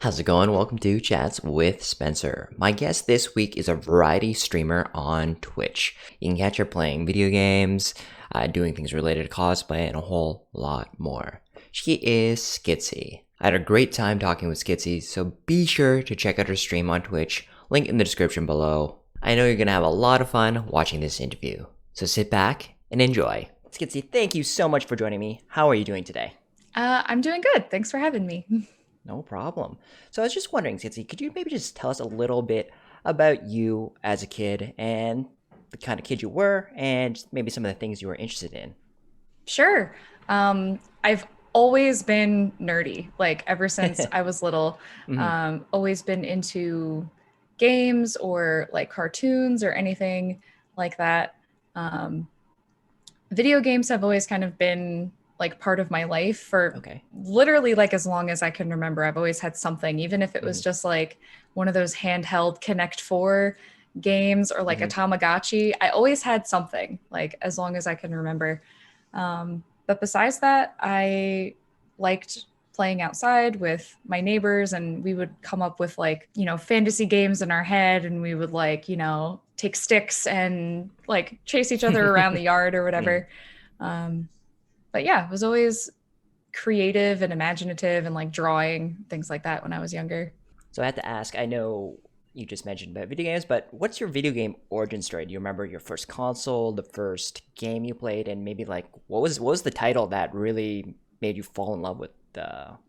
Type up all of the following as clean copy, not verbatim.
How's it going? Welcome to Chats with Spencer. My guest this week is a variety streamer on Twitch. You can catch her playing video games, doing things related to cosplay, and a whole lot more. She is Skittzi. I had a great time talking with Skittzi, so be sure to check out her stream on Twitch, link in the description below. I know you're going to have a lot of fun watching this interview, so sit back and enjoy. Skittzi, thank you so much for joining me. How are you doing today? I'm doing good. Thanks for having me. No problem. So I was just wondering, Skittzi, could you maybe just tell us a little bit about you as a kid and the kind of kid you were and maybe some of the things you were interested in? Sure. I've always been nerdy, like ever since I was little. Hmm. Always been into games or like cartoons or anything like that. Um, Video games have always kind of been like part of my life for Okay. literally like as long as I can remember. I've always had something, even if it was Hmm. just like one of those handheld Connect Four games or like a Hmm. Tamagotchi. I always had something like as long as I can remember. But besides that, I liked playing outside with my neighbors, and we would come up with like, fantasy games in our head, and we would like, take sticks and like chase each other around the yard or Hmm. whatever. Um, but yeah, it was always creative and imaginative and like drawing things like that when I was younger. So I had to ask, I know you just mentioned about video games, but what's your video game origin story? Do you remember your first console, the first game you played, and maybe like what was the title that really made you fall in love with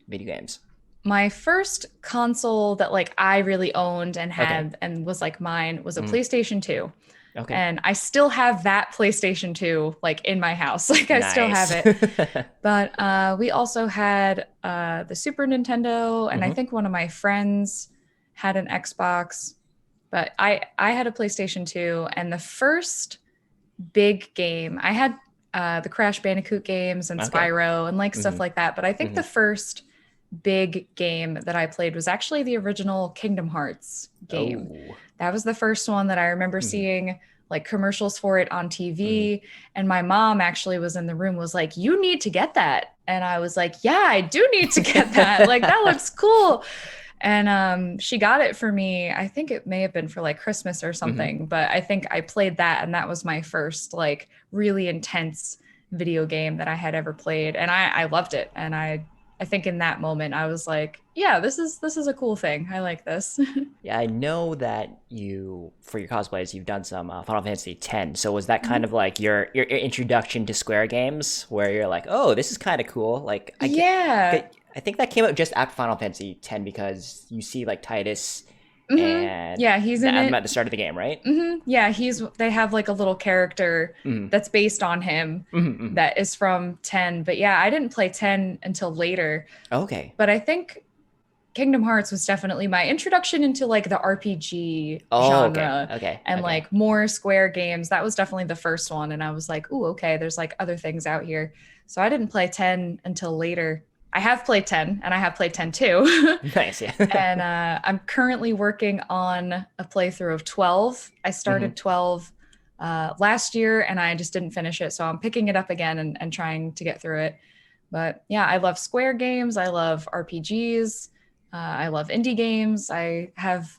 video games? My first console that like I really owned and Okay. had and was like mine was a Hmm. PlayStation 2. Okay. And I still have that PlayStation 2 like in my house. Like I still have Nice. it. But we also had the Super Nintendo, and I Hmm. think one of my friends had an Xbox. But I had a PlayStation 2, and the first big game I had the Crash Bandicoot games and Okay. Spyro and like stuff Hmm. like that. But I think Hmm. the first big game that I played was actually the original Kingdom Hearts game. Oh. That was the first one that I remember Hmm. seeing like commercials for it on Hmm. TV. And my mom actually was in the room, was like, "You need to get that." And I was like, "Yeah, I do need to get that. Like, that looks cool." And she got it for me. I think it may have been for like Christmas or Hmm. something, but I think I played that, and that was my first like really intense video game that I had ever played. And I loved it. And I think in that moment I was like, yeah, this is a cool thing. I like this. Yeah, I know that you, for your cosplays, you've done some Final Fantasy X. So was that kind of like your introduction to Square games, where you're like, oh, this is kind of cool? Like, Yeah. I think that came out just after Final Fantasy X because you see like Titus, and Yeah, he's in I'm it. at the start of the game, right? Yeah, they have like a little character Hmm. that's based on him Hmm. Hmm. that is from 10. But yeah, I didn't play 10 until later. Okay. But I think Kingdom Hearts was definitely my introduction into like the RPG Oh, okay. genre Okay. and Okay. like more Square games. That was definitely the first one. And I was like, "Ooh, okay, there's like other things out here." So I didn't play 10 until later. I have played 10, and I have played 10 too. Nice. Yeah. And I'm currently working on a playthrough of 12. I Hmm. started 12 last year, and I just didn't finish it. So I'm picking it up again and trying to get through it. But yeah, I love Square games. I love RPGs. I love indie games. I have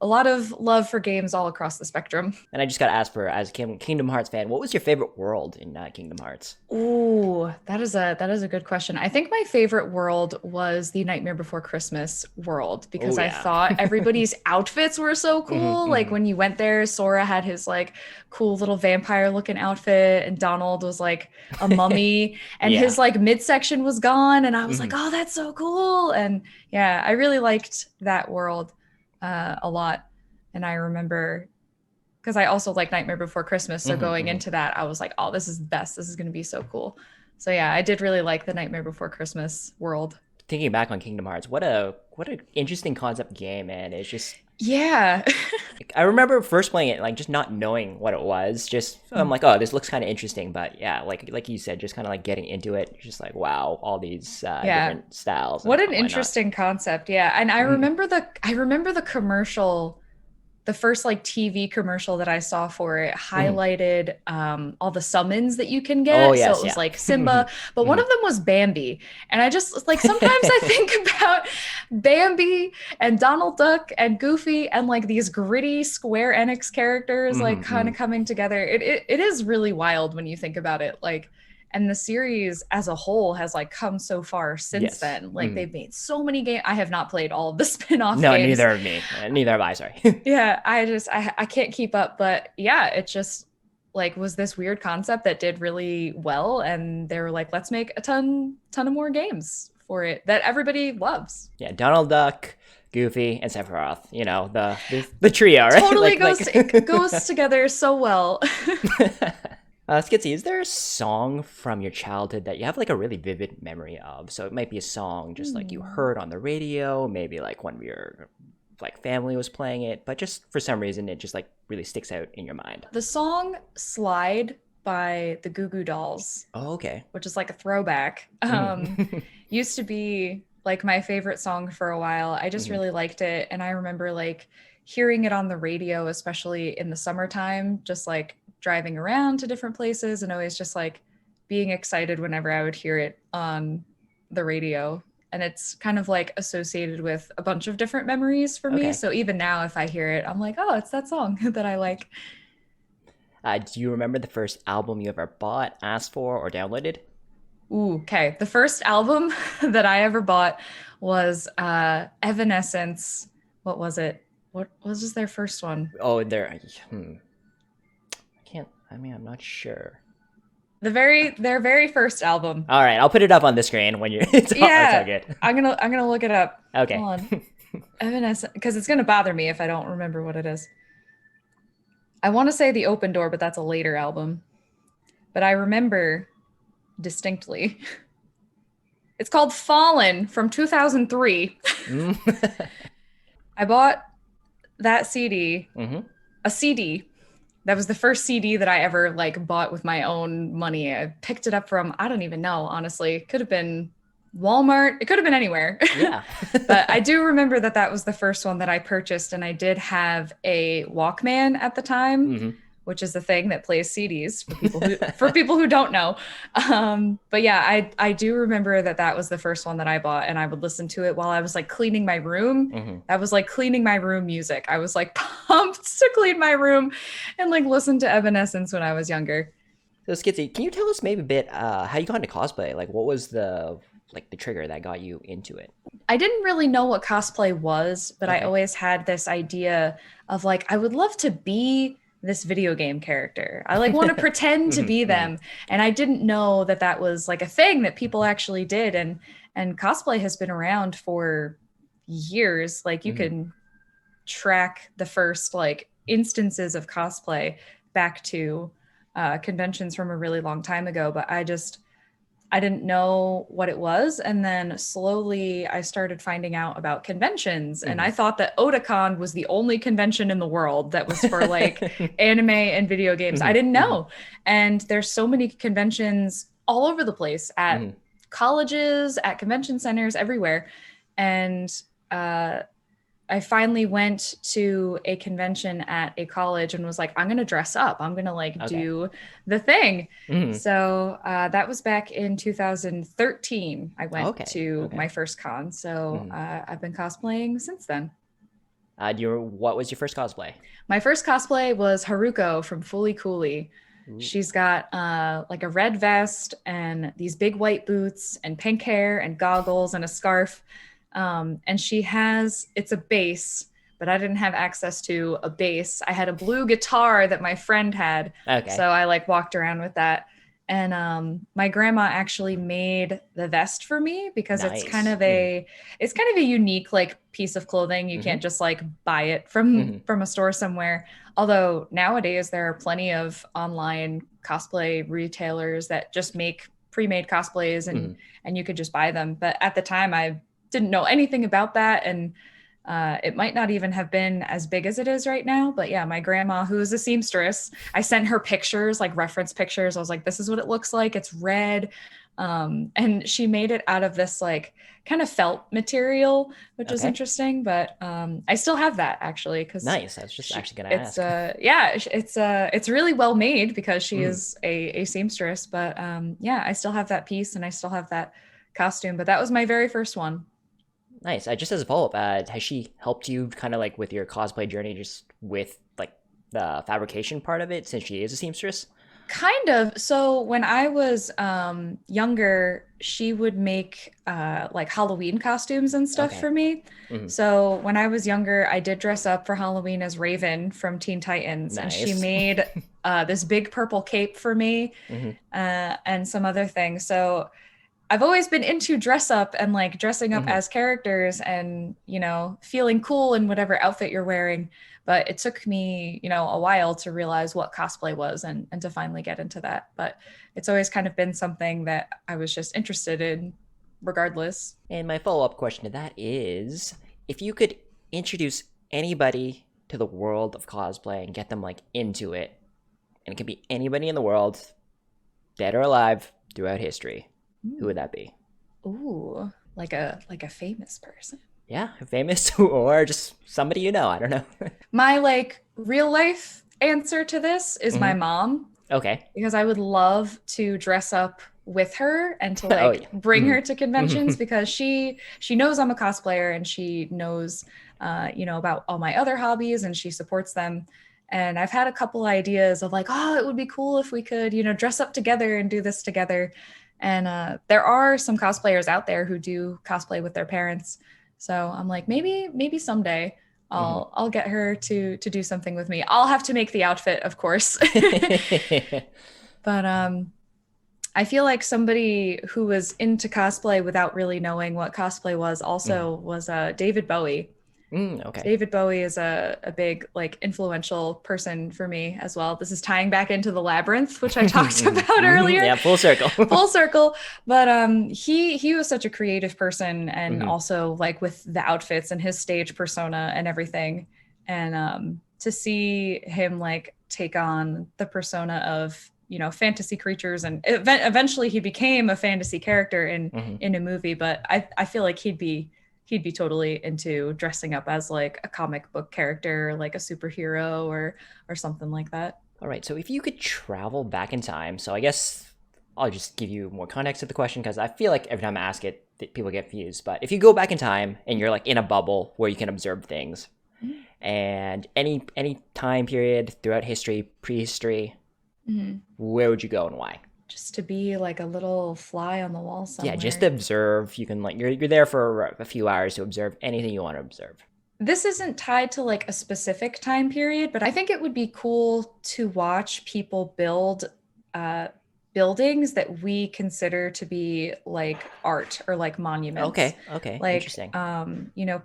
a lot of love for games all across the spectrum. And I just got to ask, for as a Kingdom Hearts fan, what was your favorite world in Kingdom Hearts? Ooh, that is a good question. I think my favorite world was the Nightmare Before Christmas world, Oh because I yeah. thought everybody's outfits were so Hmm. cool. Like Hmm. when you went there, Sora had his like cool little vampire looking outfit, and Donald was like a mummy, and Yeah. his like midsection was gone, and I was like, Hmm. "Oh, that's so cool." And yeah, I really liked that world a lot. And I remember, because I also like Nightmare Before Christmas. So Hmm. going Hmm. into that, I was like, oh, this is the best. This is going to be so cool. So yeah, I did really like the Nightmare Before Christmas world. Thinking back on Kingdom Hearts, what a interesting concept game, and it's just Yeah. I remember first playing it like just not knowing what it was. Just I'm like, oh, this looks kind of interesting, but yeah, like you said, just kind of like getting into it, just like wow, all these Yeah. different styles, and What an why not? interesting concept. Yeah. And I Mm. remember the commercial the first like TV commercial that I saw for it Mhm. highlighted all the summons that you can Oh get. So it yes, was yeah. like Mhm. Simba, but one Mhm. of them was Bambi. And I just like sometimes I think about Bambi and Donald Duck and Goofy and like these gritty Square Enix characters like Mhm. kind of Mhm. coming together. It is really wild when you think about it. Like, and the series as a whole has like come so far since Yes. then. Like Mhm. they've made so many games. I have not played all of the spin-off No, games. neither of me. Neither have I. Sorry. Yeah, I can't keep up, but yeah, it just like was this weird concept that did really well, and they were like, let's make a ton of more games for it that everybody loves. Yeah, Donald Duck, Goofy, and Sephiroth. You know the trio, right? Totally like goes like. to, it goes together so well. Skitsy, is there a song from your childhood that you have like a really vivid memory of? So it might be a song just like you Hmm. heard on the radio, maybe like one of your like family was playing it, but just for some reason it just like really sticks out in your mind. The song Slide by the Goo Goo Dolls, Oh, okay. which is like a throwback, Mm-hmm. used to be like my favorite song for a while. I just Mm-hmm. really liked it. And I remember like hearing it on the radio, especially in the summertime, just like driving around to different places and always just like being excited whenever I would hear it on the radio. And it's kind of like associated with a bunch of different memories for me. Okay. So even now, if I hear it, I'm like, oh, it's that song that I like. Do you remember the first album you ever bought, asked for, or downloaded? Ooh, okay. The first album that I ever bought was Evanescence. What was it? What was just their first one? Oh, there. I can't. I mean, I'm not sure. Their very first album. All right, I'll put it up on the screen when you're. It's all Yeah, good. I'm gonna look it up. Okay. Hold on. Evanescence, because it's gonna bother me if I don't remember what it is. I want to say The Open Door, but that's a later album. But I remember distinctly. It's called Fallen from 2003. Mm. I bought that CD, Mm-hmm. a CD. That was the first CD that I ever like bought with my own money. I picked it up from I don't even know, honestly. It could have been Walmart. It could have been anywhere. Yeah. But I do remember that that was the first one that I purchased, and I did have a Walkman at the time, Mm-hmm. which is the thing that plays CDs for people who don't know. But yeah, I do remember that that was the first one that I bought, and I would listen to it while I was like cleaning my room. Mm-hmm. That was like cleaning my room music. I was like pumped to clean my room and like listen to Evanescence when I was younger. So Skitsy, can you tell us maybe a bit how you got into cosplay? Like, what was the trigger that got you into it? I didn't really know what cosplay was, but I Okay. always had this idea of like, I would love to be this video game character. I like want to pretend to Mm-hmm. be Mm-hmm. them. And I didn't know that that was like a thing that people actually did. And cosplay has been around for years. Like you Mm-hmm. can track the first like instances of cosplay back to conventions from a really long time ago. But I didn't know what it was. And then slowly I started finding out about conventions. And Mm-hmm. I thought that Otakon was the only convention in the world that was for like anime and video games. I Mm-hmm. didn't Mm-hmm. know. And there's so many conventions all over the place at Mm-hmm. colleges, at convention centers, everywhere. And uh, I finally went to a convention at a college and was like, I'm going to dress up. I'm going to like Okay. do the thing. Mm-hmm. So that was back in 2013. I went Okay. to Okay. my first con. So Mm-hmm. I've been cosplaying since then. What was your first cosplay? My first cosplay was Haruko from Fully Cooley. Ooh. She's got like a red vest and these big white boots and pink hair and goggles and a scarf. And she has, it's a bass, but I didn't have access to a bass. I had a blue guitar that my friend had. So Okay. I like walked around with that. And my grandma actually made the vest for me because Nice. Mm-hmm. it's kind of a unique like piece of clothing. You Mm-hmm. can't just like buy it Mm-hmm. from a store somewhere. Although nowadays there are plenty of online cosplay retailers that just make pre-made cosplays Mm-hmm. and you could just buy them. But at the time I didn't know anything about that, and it might not even have been as big as it is right now. But yeah, my grandma, who is a seamstress, I sent her pictures, like reference pictures. I was like, this is what it looks like. It's red. And she made it out of this like kind of felt material, which is Okay. interesting. But I still have that actually because Nice. I was just actually gonna it's ask. yeah, it's really well made because she Mm, is a seamstress. But yeah, I still have that piece and I still have that costume. But that was my very first one. nice. Just as a follow up, has she helped you kind of like with your cosplay journey, just with like the fabrication part of it, since she is a seamstress? Kind of. So when I was younger, she would make like Halloween costumes and stuff Okay. for me. Hmm. So when I was younger, I did dress up for Halloween as Raven from Teen Titans, and she Nice. made this big purple cape for me Hmm. and some other things. So I've always been into dress up and like dressing up Hmm. as characters and, feeling cool in whatever outfit you're wearing. But it took me, a while to realize what cosplay was and to finally get into that. But it's always kind of been something that I was just interested in regardless. And my follow up question to that is, if you could introduce anybody to the world of cosplay and get them like into it, and it could be anybody in the world, dead or alive, throughout history, who would that be? Ooh, like a famous person. Yeah, famous or just somebody you know. I don't know. My like real life answer to this is my Hmm. mom Okay. because I would love to dress up with her and to Oh like yeah. bring Hmm. her to Hmm. conventions because she knows I'm a cosplayer and she knows about all my other hobbies and she supports them. And I've had a couple ideas of like, oh, it would be cool if we could, dress up together and do this together. And there are some cosplayers out there who do cosplay with their parents. So I'm like, maybe someday Hmm. I'll get her to do something with me. I'll have to make the outfit, of course. But I feel like somebody who was into cosplay without really knowing what cosplay was Hmm. also was David Bowie. Okay. David Bowie is a big like influential person for me as well. This is tying back into the labyrinth, which I talked Hmm. about Hmm. earlier. Yeah, full circle. Full circle. But he was such a creative person and Hmm. also like with the outfits and his stage persona and everything. And to see him like take on the persona of fantasy creatures and eventually he became a fantasy character Hmm. in a movie, but I feel like he'd be totally into dressing up as like a comic book character, like a superhero or something like that. All right. So if you could travel back in time, so I guess I'll just give you more context to the question because I feel like every time I ask it, people get confused. But if you go back in time and you're like in a bubble where you can observe things, and any time period throughout history, prehistory, Mm-hmm. where would you go and why? Just to be like a little fly on the wall Yeah, just somewhere. observe. You can like you're there for a few hours to observe anything you want to observe. This isn't tied to like a specific time period, but I think it would be cool to watch people build uh, buildings that we consider to be like art or like monuments. Okay, okay, Like, interesting.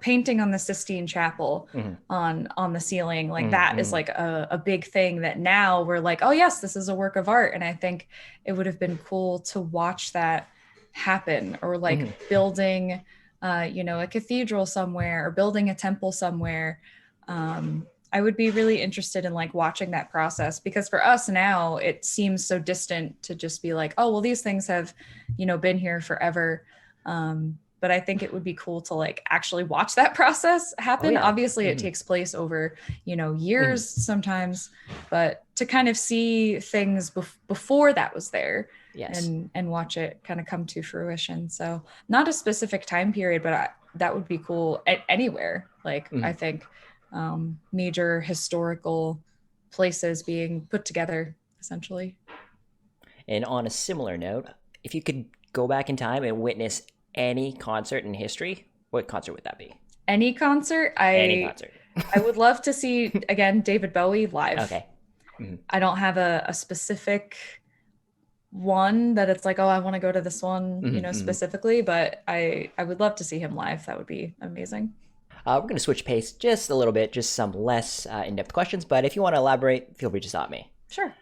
painting on the Sistine Chapel Hmm. on the ceiling, like Hmm. that is Hmm. like a big thing that now we're like, oh yes, this is a work of art. And I think it would have been cool to watch that happen or like Hmm. building a cathedral somewhere or building a temple somewhere. I would be really interested in like watching that process because for us now it seems so distant to just be like, oh well, these things have, been here forever. But I think it would be cool to like actually watch that process Oh happen. yeah. Obviously, it Hmm. takes place over, Hmm. years sometimes, but to kind of see things before that was there Yes. and watch it kind of come to fruition. So not a specific time period, but that would be cool anywhere. Like I Hmm. think major historical places being put together essentially. And on a similar note, if you could go back in time and witness any concert in history, what concert would that be? Any concert, Any I concert. I would love to see again David Bowie live. Okay. Mhm. I don't have a specific one that it's like, oh, I want to go to this one, Mhm, mhm. specifically, but I would love to see him live. That would be amazing. We're going to switch pace just a little bit, just some less in depth questions, but if you want to elaborate, feel free to stop me. Sure.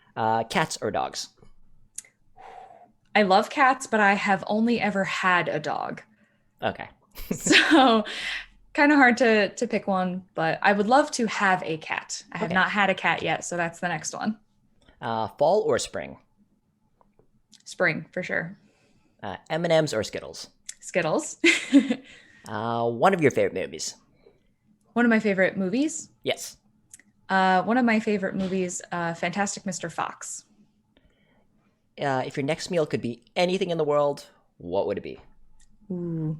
Cats or dogs? I love cats, but I have only ever had a dog. Okay. So kind of hard to pick one, but I would love to have a cat. I have Okay. not had a cat yet, so that's the next one. Fall or spring? Spring for sure. M&Ms or Skittles? Skittles. One of your favorite movies? One of my favorite movies. Yes. One of my favorite movies, Fantastic Mr. Fox. If your next meal could be anything in the world, what would it be? Ooh,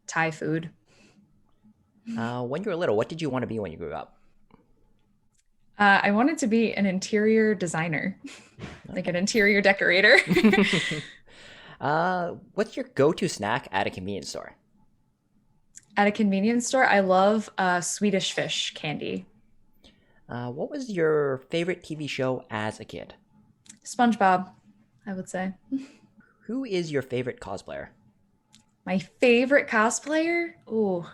Thai food. When you were little, what did you want to be when you grew up? I wanted to be an interior designer, like an interior decorator. What's your go-to snack at a convenience store? At a convenience store, I love Swedish fish candy. What was your favorite TV show as a kid? SpongeBob, I would say. Who is your favorite cosplayer? My favorite cosplayer? Ooh,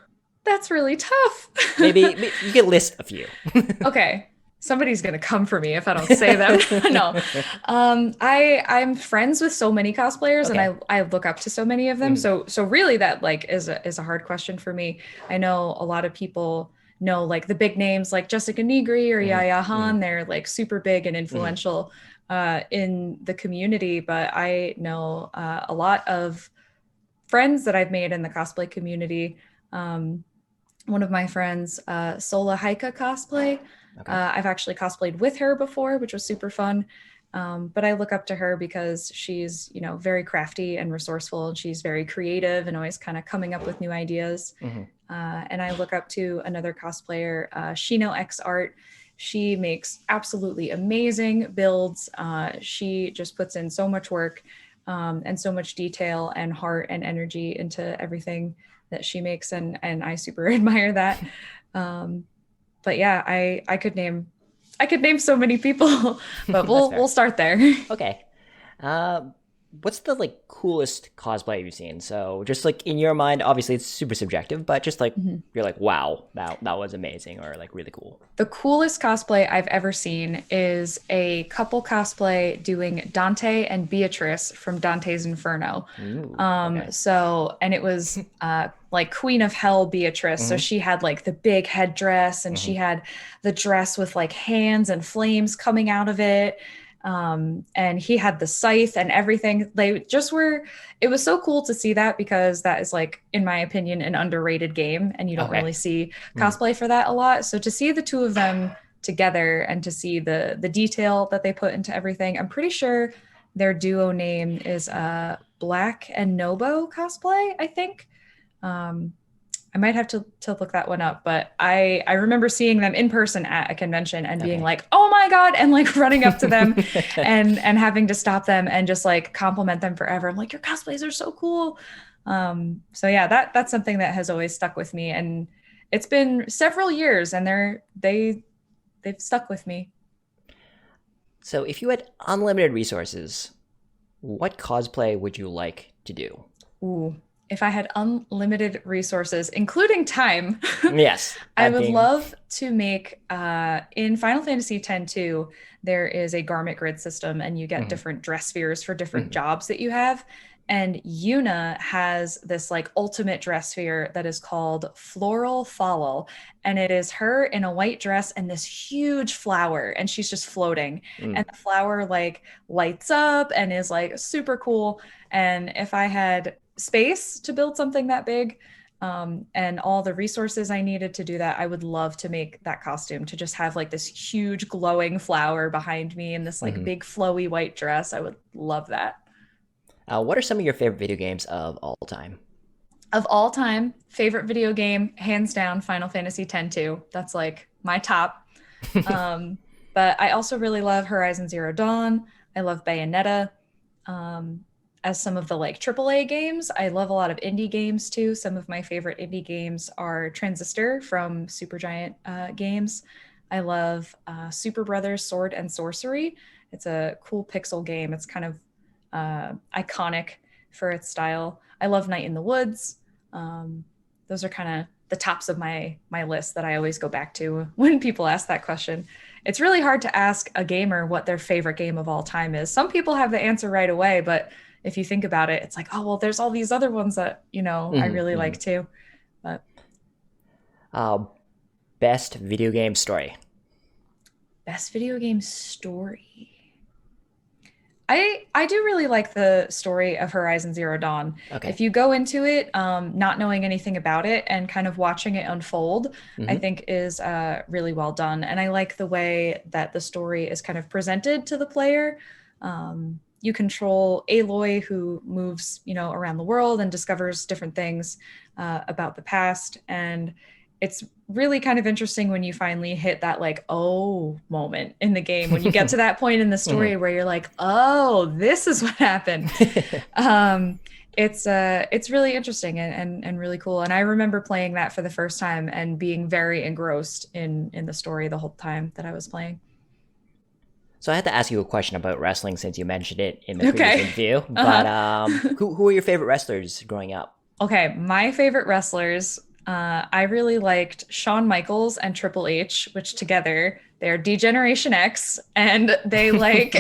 that's really tough. Maybe you can list a few. Okay. Somebody's gonna come for me if I don't say them. No. I'm friends with so many cosplayers Okay. and I look up to so many of them. So really that like is a hard question for me. I know a lot of people know like the big names like Jessica Nigri or Yaya Han. They're like super big and influential in the community, but I know a lot of friends that I've made in the cosplay community. One of my friends, Sola Haika Cosplay. Okay. I've actually cosplayed with her before, which was super fun. But I look up to her because she's, you know, very crafty and resourceful, and she's very creative and always kind of coming up with new ideas. And I look up to another cosplayer, Shino X Art. She makes absolutely amazing builds. She just puts in so much work and so much detail and heart and energy into everything that she makes, and I super admire that. But yeah, I could name so many people, but we'll start there. Okay. What's the like coolest cosplay you've seen? So just like in your mind, obviously it's super subjective, but just like you're like, wow, that was amazing or like really cool. The coolest cosplay I've ever seen is a couple cosplay doing Dante and Beatrice from Dante's Inferno. Ooh, okay. So, and it was like Queen of Hell Beatrice. So she had like the big headdress and she had the dress with like hands and flames coming out of it. And he had the scythe and everything. They just were, it was so cool to see that because that is like, in my opinion, an underrated game and you don't really see cosplay for that a lot. So to see the two of them together and to see the detail that they put into everything, I'm pretty sure their duo name is Black and Nobo Cosplay, I think. I might have to look that one up, but I remember seeing them in person at a convention and being like, oh my God, and like running up to them and having to stop them and just like compliment them forever. I'm like, your cosplays are so cool. So yeah, that's something that has always stuck with me. And it's been several years and they've stuck with me. So if you had unlimited resources, what cosplay would you like to do? Ooh. If I had unlimited resources, including time, Yes, I would love to make, in Final Fantasy X-2, there is a garment grid system and you get different dress spheres for different jobs that you have. And Yuna has this like ultimate dress sphere that is called Floral Follow. And it is her in a white dress and this huge flower, and she's just floating. And the flower like lights up and is like super cool. And if I had space to build something that big and all the resources I needed to do that, I would love to make that costume to just have like this huge glowing flower behind me and this like big flowy white dress. I would love that. What are some of your favorite video games of all time? Of all time, favorite video game, hands down, Final Fantasy X-2. That's like my top. But I also really love Horizon Zero Dawn. I love Bayonetta. As some of the like AAA games, I love a lot of indie games too. Some of my favorite indie games are Transistor from Supergiant Games. I love Super Brothers Sword and Sorcery. It's a cool pixel game. It's kind of iconic for its style. I love Night in the Woods. Those are kind of the tops of my list that I always go back to when people ask that question. It's really hard to ask a gamer what their favorite game of all time is. Some people have the answer right away, but if you think about it, it's like, oh, well, there's all these other ones that, you know, I really like too. But best video game story. Best video game story. I do really like the story of Horizon Zero Dawn. Okay. If you go into it not knowing anything about it and kind of watching it unfold, I Mm-hmm. think is really well done. And I like the way that the story is kind of presented to the player. You control Aloy, who moves, around the world and discovers different things about the past. And it's really kind of interesting when you finally hit that like oh moment in the game, when you get to that point in the Mm-hmm. story where you're like, oh, this is what happened. um it's really interesting and really cool, and I remember playing that for the first time and being very engrossed in the story the whole time that I was playing. So I had to ask you a question about wrestling since you mentioned it in the previous Okay. interview. But Uh-huh. who were your favorite wrestlers growing up? Okay, my favorite wrestlers, I really liked Shawn Michaels and Triple H, which together they're D-Generation X, and they like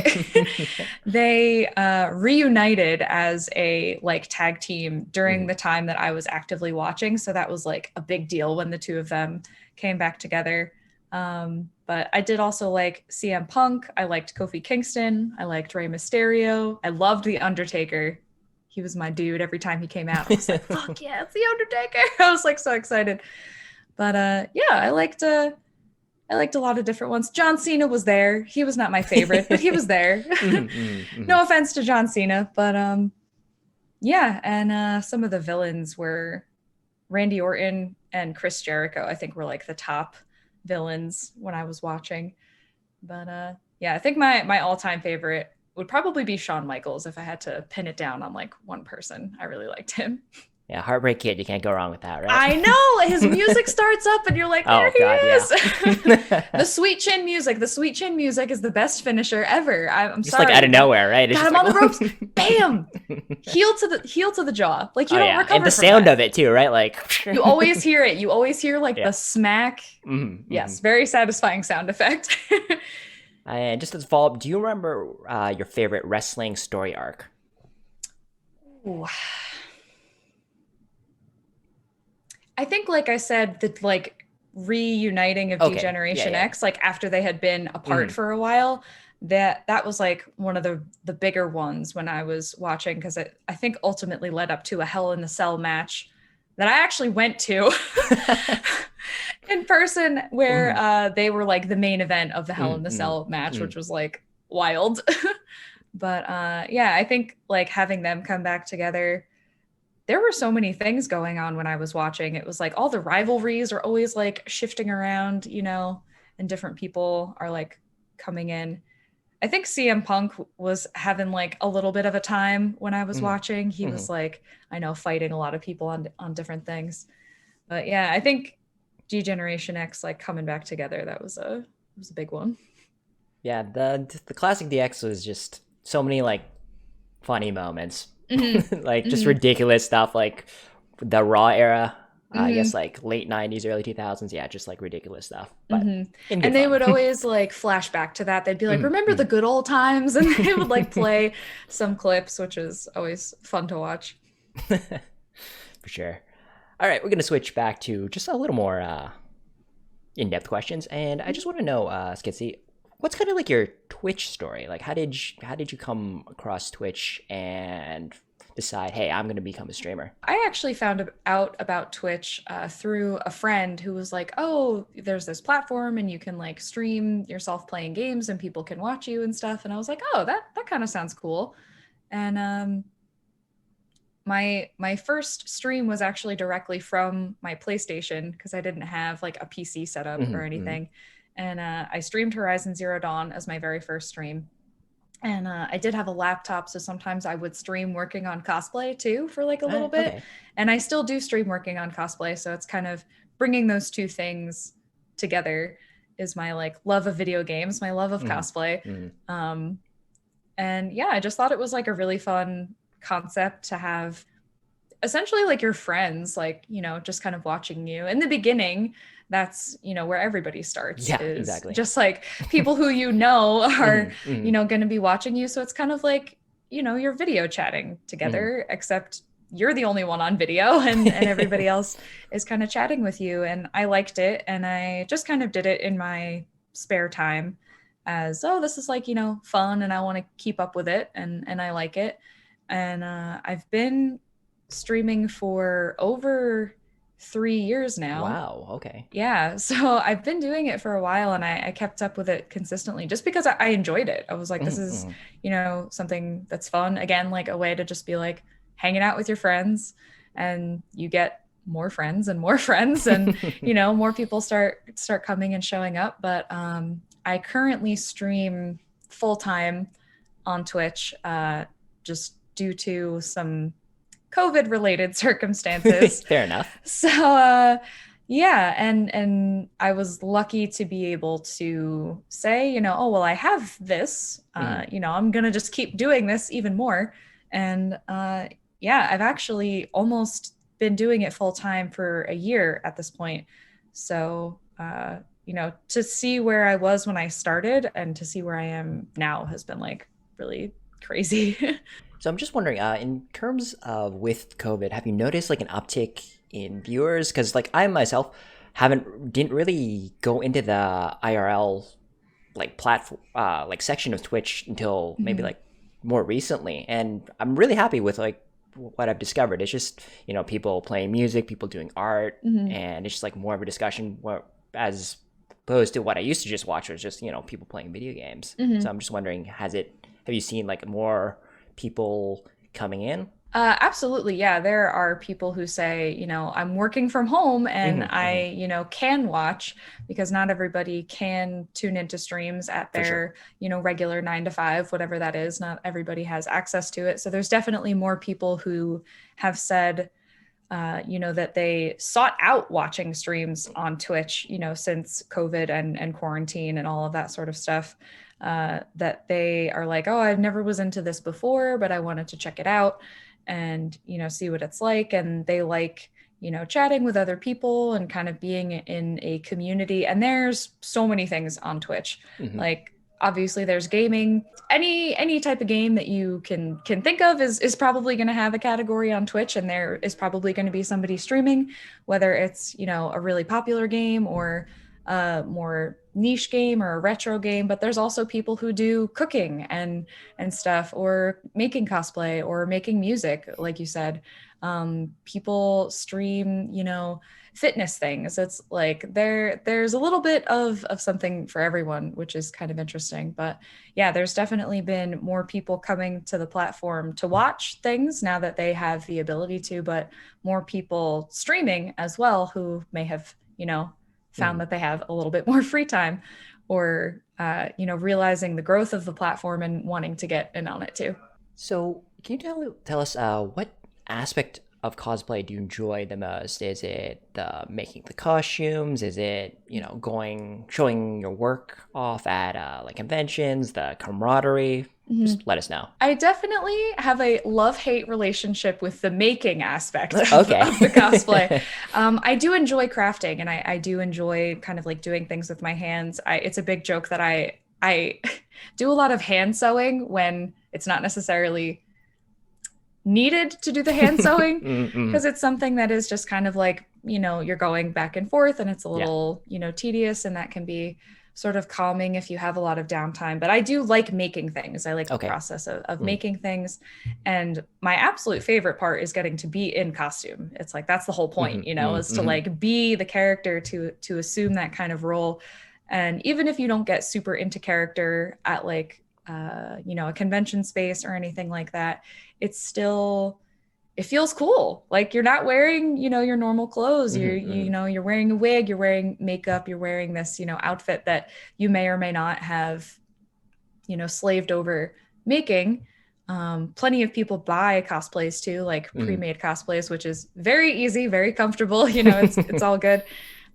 they reunited as a like tag team during Mhm. the time that I was actively watching. So that was like a big deal when the two of them came back together. But I did also like CM Punk. I liked Kofi Kingston. I liked Rey Mysterio. I loved The Undertaker. He was my dude every time he came out. I was like, fuck yeah, it's The Undertaker. I was like so excited. But yeah, I liked a lot of different ones. John Cena was there. He was not my favorite, but he was there. Mhm, mhm, mhm. No offense to John Cena, but yeah, and some of the villains were Randy Orton and Chris Jericho. I think were like the top villains when I was watching. But yeah, I think my all-time favorite would probably be Shawn Michaels if I had to pin it down on like one person. I really liked him. Yeah, Heartbreak Kid. You can't go wrong with that, I know his music starts up and you're like, there oh he God, yeah. is. The sweet chin music. The sweet chin music is the best finisher ever. I'm Just like out sorry. of nowhere, right? It's Got just him on like, the ropes. Bam. Heel to the jaw. Like you oh don't yeah, and recover the from sound that. of it too, right? Like, You always hear it. You always hear like yeah. the smack. Mm-hmm. Yes, very satisfying sound effect. And just as a follow up, do you remember your favorite wrestling story arc? Ooh. I think, like I said, the like reuniting of Okay, yeah, D-Generation yeah. X, like after they had been apart Mm-hmm. for a while, that was like one of the bigger ones when I was watching, because I think ultimately led up to a Hell in the Cell match that I actually went to in person, where Mm-hmm. they were like the main event of the Hell in the Mm-hmm. Cell match, Mm-hmm. which was like wild. But yeah, I think like having them come back together, there were so many things going on when I was watching. It was like all the rivalries are always like shifting around, and different people are like coming in. I think CM Punk was having like a little bit of a time when I was watching. He Mm-hmm. was like, I know, fighting a lot of people on different things. But yeah, I think G Generation X like coming back together, that was a big one. Yeah, the classic DX was just so many like funny moments, Mhm. like just Mhm. ridiculous stuff, like the Raw era. I guess Mhm. like late '90s, early 2000s. Yeah, just like ridiculous stuff, but Hmm. in good And they fun. would always like flash back to that. They'd be like, Mhm, remember the mhm. good old times? And they would like play some clips, which is always fun to watch. For sure. All right, we're gonna switch back to just a little more in-depth questions, and I just want to know, Skitsy, what's kind of like your Twitch story? Like, how did you come across Twitch and decide, hey, I'm gonna become a streamer? I actually found out about Twitch through a friend who was like, oh, there's this platform and you can like stream yourself playing games and people can watch you and stuff. And I was like, oh, that kind of sounds cool. And my first stream was actually directly from my PlayStation because I didn't have like a PC setup or Hmm, hmm. anything. And I streamed Horizon Zero Dawn as my very first stream. And I did have a laptop, so sometimes I would stream working on cosplay too for like a little bit. Okay. And I still do stream working on cosplay, so it's kind of bringing those two things together is my like love of video games, my love of Hmm, cosplay. hmm. Um, and yeah, I just thought it was like a really fun concept to have essentially like your friends, like, just kind of watching you. In the beginning, that's, where everybody starts, Yeah, is exactly. just like people who are, Hmm, hmm. going to be watching you. So it's kind of like, you're video chatting Hmm. together, except you're the only one on video and everybody else is kind of chatting with you. And I liked it. And I just kind of did it in my spare time. as, oh, this is like, fun and I want to keep up with it, and I like it. And I've been streaming for over 3 years now. Wow. Okay. Yeah, so I've been doing it for a while, and I kept up with it consistently just because I enjoyed it. I was like, this is, Mm-hmm. something that's fun. Again, like a way to just be like hanging out with your friends, and you get more friends and more friends, and more people start coming and showing up. But I currently stream full time on Twitch, just due to some COVID related circumstances. Fair enough. So yeah, and I was lucky to be able to say, oh well, I have this. Mhm. I'm gonna just keep doing this even more. And yeah, I've actually almost been doing it full time for a year at this point. So to see where I was when I started and to see where I am now has been like really crazy. So I'm just wondering, in terms of with COVID, have you noticed like an uptick in viewers? Because like I myself didn't really go into the IRL like platform like section of Twitch until maybe Mhm. like more recently, and I'm really happy with like what I've discovered. It's just people playing music, people doing art, Mhm. and it's just like more of a discussion as opposed to what I used to just watch was just people playing video games. So Mhm. I'm just wondering, have you seen like more people coming in? Absolutely. Yeah. There are people who say, I'm working from home and Hmm. Hmm. I, can watch, because not everybody can tune into streams at For sure. their, regular 9 to 5, whatever that is. Not everybody has access to it. So there's definitely more people who have said, that they sought out watching streams on Twitch, since COVID and quarantine and all of that sort of stuff. That they are like, oh, I never was into this before, but I wanted to check it out and, see what it's like. And they like, chatting with other people and kind of being in a community. And there's so many things on Twitch. Hmm. Like, obviously there's gaming. Any type of game that you can think of is probably going to have a category on Twitch, and there is probably going to be somebody streaming, whether it's a really popular game or a more niche game or a retro game. But there's also people who do cooking and stuff, or making cosplay or making music, like you said. People stream, fitness things. It's like there's a little bit of something for everyone, which is kind of interesting. But yeah, there's definitely been more people coming to the platform to watch things now that they have the ability to, but more people streaming as well who may have, found Hmm. that they have a little bit more free time, or realizing the growth of the platform and wanting to get in on it too. So can you tell us what aspect of cosplay do you enjoy the most? Is it the making the costumes? Is it going showing your work off at like conventions? The camaraderie? Mhm. Just let us know. I definitely have a love-hate relationship with the making aspect Okay. of the cosplay. I do enjoy crafting, and I do enjoy kind of like doing things with my hands. It's a big joke that I do a lot of hand sewing when it's not necessarily needed to do the hand sewing, Mm-mm. because it's something that is just kind of like, you're going back and forth, and it's a Yeah. little, tedious, and that can be sort of calming if you have a lot of downtime. But I do like making things. I like the Okay. process of Mm. making things. And my absolute favorite part is getting to be in costume. It's like that's the whole Hmm. point, Mm. is to Hmm. like be the character, to assume that kind of role. And even if you don't get super into character at like a convention space or anything like that, it's still, it feels cool. Like you're not wearing, your normal clothes. Hmm. Hmm. You're wearing a wig, you're wearing makeup, you're wearing this, outfit that you may or may not have, slaved over making. Plenty of people buy cosplays too, like Mm. pre-made cosplays, which is very easy, very comfortable. It's all good.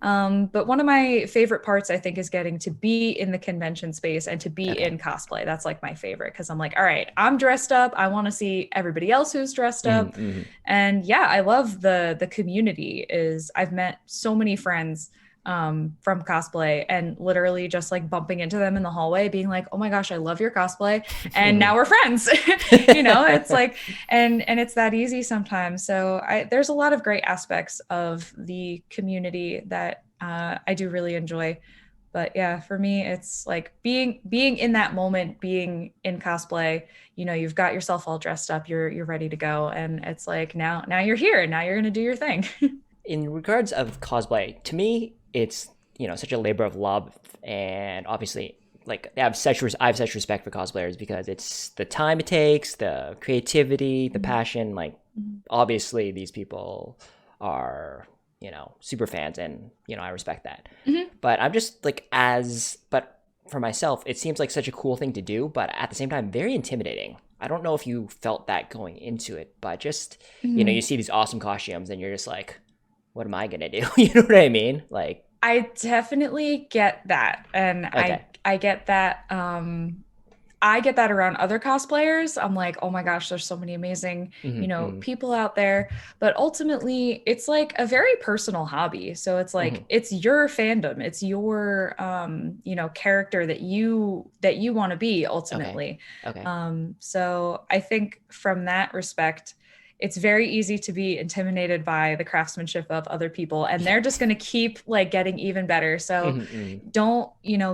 But one of my favorite parts, I think, is getting to be in the convention space and to be Okay. in cosplay. That's like my favorite, because I'm like, all right, I'm dressed up. I want to see everybody else who's dressed Mm. up. Hmm. And yeah, I love the community. Is I've met so many friends from cosplay, and literally just like bumping into them in the hallway being like, oh my gosh, I love your cosplay, and now we're friends. It's like, and it's that easy sometimes. So there's a lot of great aspects of the community that I do really enjoy. But yeah, for me, it's like being in that moment, being in cosplay. You've got yourself all dressed up, you're ready to go, and it's like now you're here, now you're gonna do your thing. In regards of cosplay, to me, it's such a labor of love, and obviously, like I have such respect for cosplayers because it's the time it takes, the creativity, the passion. Like, obviously, these people are super fans, and I respect that. Mhm. But I'm just like but for myself, it seems like such a cool thing to do, but at the same time, very intimidating. I don't know if you felt that going into it, but just you Mhm. see these awesome costumes, and you're just like, what am I gonna do? You know what I mean? Like, I definitely get that. And I okay. I get that I get that around other cosplayers. I'm like, "Oh my gosh, there's so many amazing, Mm-hmm, people out there." But ultimately, it's like a very personal hobby. So it's mm-hmm. like it's your fandom. It's your character that you want to be Okay. ultimately. Okay. So I think from that respect, it's very easy to be intimidated by the craftsmanship of other people, and they're just going to keep like getting even better. So Mm-hmm, mm-hmm. don't,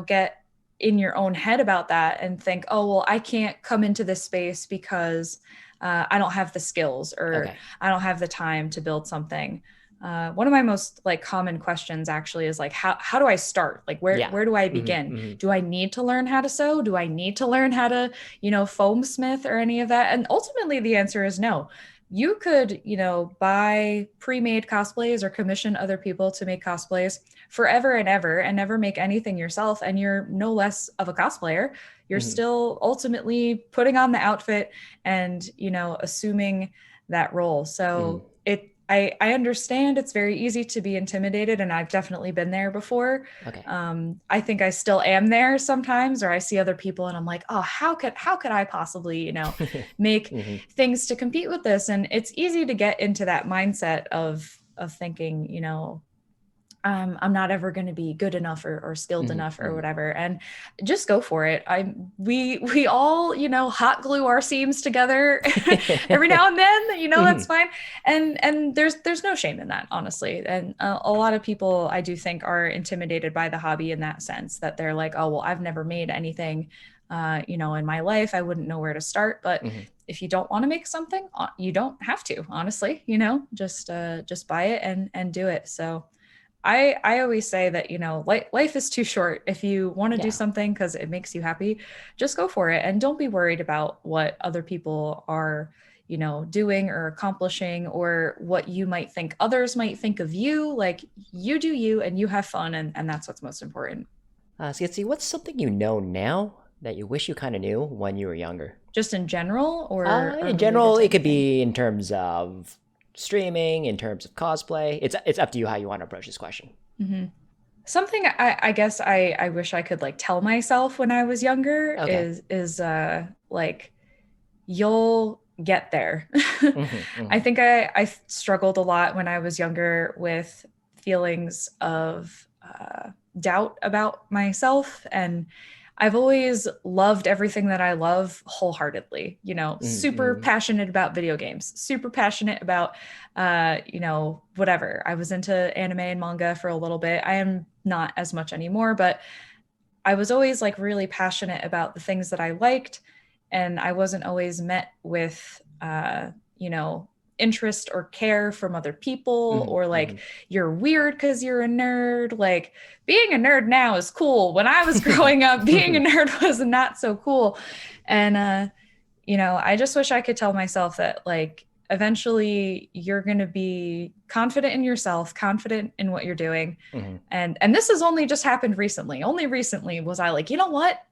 get in your own head about that and think, oh, well, I can't come into this space because I don't have the skills or Okay. I don't have the time to build something. One of my most like common questions actually is like, how do I start? Like, where Yeah. where do I Mm-hmm, begin? mm-hmm. Do I need to learn how to sew? Do I need to learn how to, foam smith or any of that? And ultimately, the answer is no. You could, buy pre-made cosplays or commission other people to make cosplays forever and never make anything yourself, and you're no less of a cosplayer. You're Mm-hmm. still ultimately putting on the outfit and assuming that role. Mm-hmm. So I understand it's very easy to be intimidated, and I've definitely been there before. Okay. I think I still am there sometimes, or I see other people and I'm like, oh, how could I possibly make Mm-hmm. things to compete with this? And it's easy to get into that mindset of thinking, I'm not ever going to be good enough or skilled Mm-hmm. enough or Mm-hmm. whatever, and just go for it. We all hot glue our seams together every now and then. That's Mm-hmm. fine, and there's no shame in that, honestly. And a lot of people, I do think, are intimidated by the hobby in that sense, that they're like, oh well, I've never made anything, in my life. I wouldn't know where to start. But Mm-hmm. if you don't want to make something, you don't have to. Honestly, just buy it and do it. So I always say that, life is too short. If you want to do Yeah. something because it makes you happy, just go for it. And don't be worried about what other people are, doing or accomplishing, or what you might think others might think of you. Like, you do you, and you have fun. And that's what's most important. Skittzi, what's something you know now that you wish you kind of knew when you were younger? Just in general, or In related general, to it could anything. be in terms of streaming, in terms of cosplay. It's up to you how you want to approach this question. Mhm. Something I guess I wish I could like tell myself when I was younger Okay. is like, you'll get there. Mm-hmm. I Mm-hmm. think I struggled a lot when I was younger with feelings of doubt about myself. And I've always loved everything that I love wholeheartedly, super Mm-hmm. passionate about video games, super passionate about, whatever. I was into anime and manga for a little bit. I am not as much anymore, but I was always like really passionate about the things that I liked, and I wasn't always met with, interest or care from other people, or Mm-hmm. like, you're weird because you're a nerd. Like, being a nerd now is cool. When I was growing up, being a Mm-hmm. nerd was not so cool. And I just wish I could tell myself that, like, eventually you're going to be confident in yourself, confident in what you're doing. Mm-hmm. And this has only just happened recently. Only recently was I like, you know what?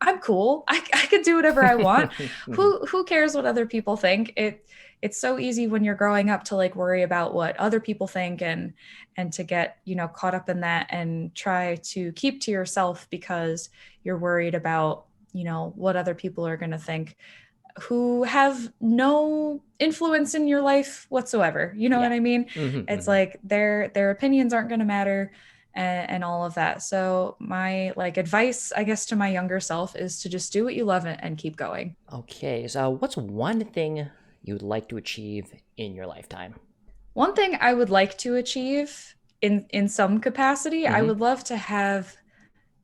I'm cool. I could do whatever I want. Mm-hmm. Who cares what other people think? It's so easy when you're growing up to like worry about what other people think, and to get, caught up in that and try to keep to yourself because you're worried about, what other people are going to think, who have no influence in your life whatsoever. You know what Yeah. I mean? Mm-hmm. It's Mm-hmm. like their opinions aren't going to matter, and all of that. So my like advice, I guess, to my younger self is to just do what you love and keep going. Okay, so what's one thing you'd like to achieve in your lifetime? One thing I would like to achieve in some capacity, I Mm-hmm. would love to have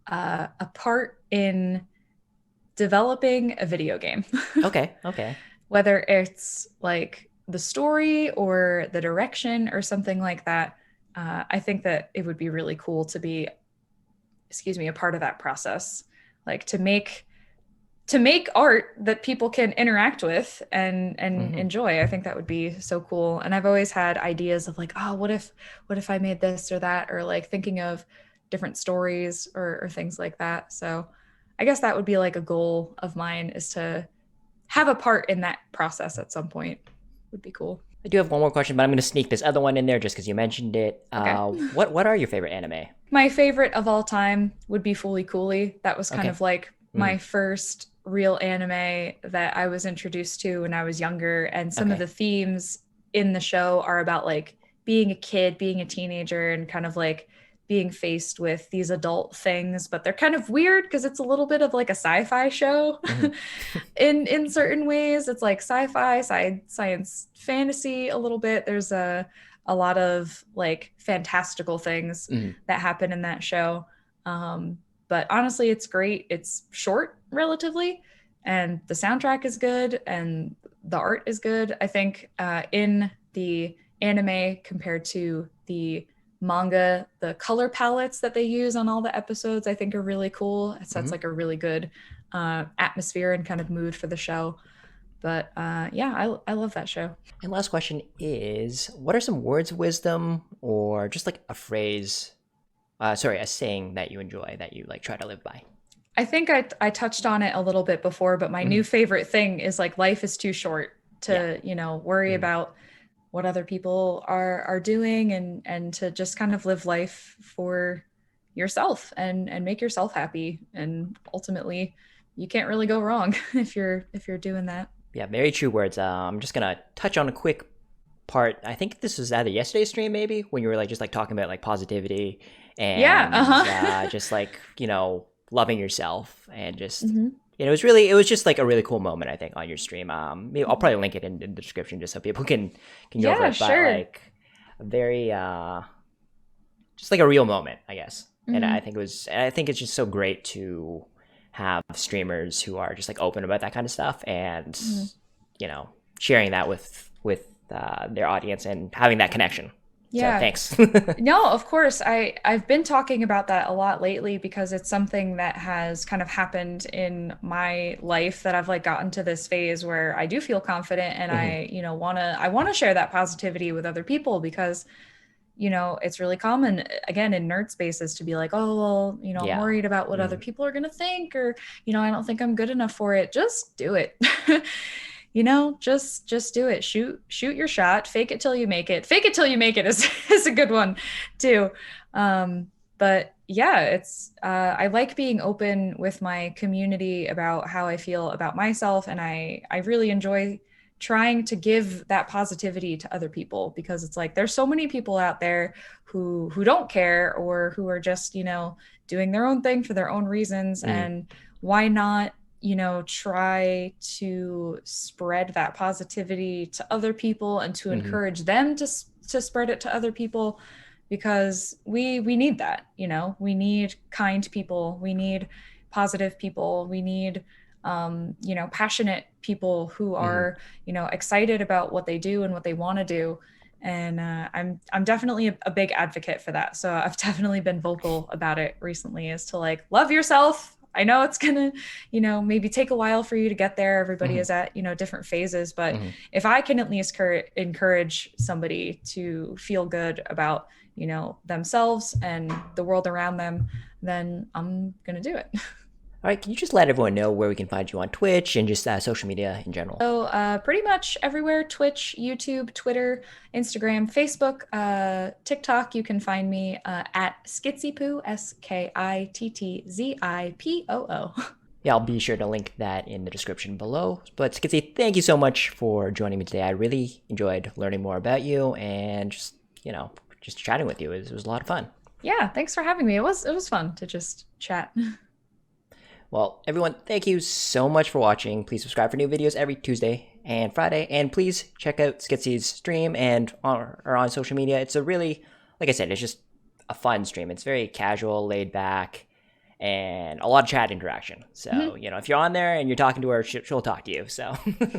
a part in developing a video game. Okay, okay. Whether it's like the story or the direction or something like that. I think that it would be really cool to be, excuse me, a part of that process, like to make art that people can interact with and Hmm. enjoy. I think that would be so cool. And I've always had ideas of like, oh, what if I made this or that, or like thinking of different stories or things like that. So I guess that would be like a goal of mine, is to have a part in that process at some point. Would be cool. I do have one more question, but I'm going to sneak this other one in there just because you mentioned it. Okay. What are your favorite anime? My favorite of all time would be Fooly Cooly. That was kind Okay. of like Mm, my first real anime that I was introduced to when I was younger. And some of okay. the themes in the show are about like being a kid, being a teenager, and kind of like being faced with these adult things, but they're kind of weird because it's a little bit of like a sci-fi show Hmm. in certain ways. It's like sci-fi, science fantasy a little bit. There's a lot of like fantastical things Hmm. that happen in that show. But honestly, it's great. It's short relatively, and the soundtrack is good, and the art is good. I think in the anime compared to the manga, the color palettes that they use on all the episodes, I think are really cool. It sets Hmm. like a really good atmosphere and kind of mood for the show. But yeah, I love that show. And last question is, what are some words of wisdom or just like a phrase, sorry, a saying that you enjoy that you like try to live by? I think I touched on it a little bit before, but my new Hmm. favorite thing is like life is too short Yeah. to, worry Hmm. about what other people are doing, and to just kind of live life for yourself and make yourself happy. And ultimately, you can't really go wrong if you're doing that. Yeah, very true words. I'm just gonna touch on a quick part. I think this was either yesterday's stream, maybe, when you were like just like talking about like positivity Yeah, and uh-huh. just like loving yourself and just Hmm. it was just like a really cool moment I think on your stream. Maybe I'll probably link it in the description just so people can go for Yeah, it. But sure. like a very just like a real moment, I guess. And Hmm. I think it's just so great to have streamers who are just like open about that kind of stuff and Hmm. you know sharing that with their audience and having that connection. So Yeah. thanks. No, of course. I've been talking about that a lot lately because it's something that has kind of happened in my life, that I've like gotten to this phase where I do feel confident, and Hmm. I want to share that positivity with other people, because it's really common again in nerd spaces to be like, "Oh, well, I'm Yeah. worried about what other Hmm. people are going to think, or I don't think I'm good enough for it." Just do it. Just do it. Shoot your shot. Fake it till you make it. Fake it till you make it is is a good one too. But yeah, it's I like being open with my community about how I feel about myself, and I really enjoy trying to give that positivity to other people, because it's like there's so many people out there who don't care, or who are just doing their own thing for their own reasons. Hmm. And why not try to spread that positivity to other people, and to Hmm. encourage them to spread it to other people, because we need that. We need kind people, we need positive people, we need passionate people who Hmm. are excited about what they do and what they want to do. And I'm definitely a big advocate for that. So I've definitely been vocal about it recently, is to like love yourself. I know it's gonna maybe take a while for you to get there. Everybody Hmm. is at different phases, but Hmm. if I can at least encourage somebody to feel good about themselves and the world around them, then I'm gonna do it. All right, can you just let everyone know where we can find you on Twitch and just social media in general? So pretty much everywhere: Twitch, YouTube, Twitter, Instagram, Facebook, TikTok. You can find me at Skitzipoo, Skittzippoo. Yeah, I'll be sure to link that in the description below. But Skitzy, thank you so much for joining me today. I really enjoyed learning more about you and just chatting with you. It was a lot of fun. Yeah, thanks for having me. It was fun to just chat. Well, everyone, thank you so much for watching. Please subscribe for new videos every Tuesday and Friday. And please check out Skitzy's stream and or on social media. It's a really, like I said, it's just a fun stream. It's very casual, laid back, and a lot of chat interaction. So, you know, if you're on there and you're talking to her, she'll talk to you. So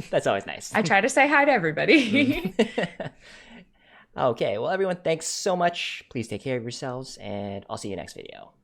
that's always nice. I try to say hi to everybody. Okay, well, everyone, thanks so much. Please take care of yourselves, and I'll see you next video.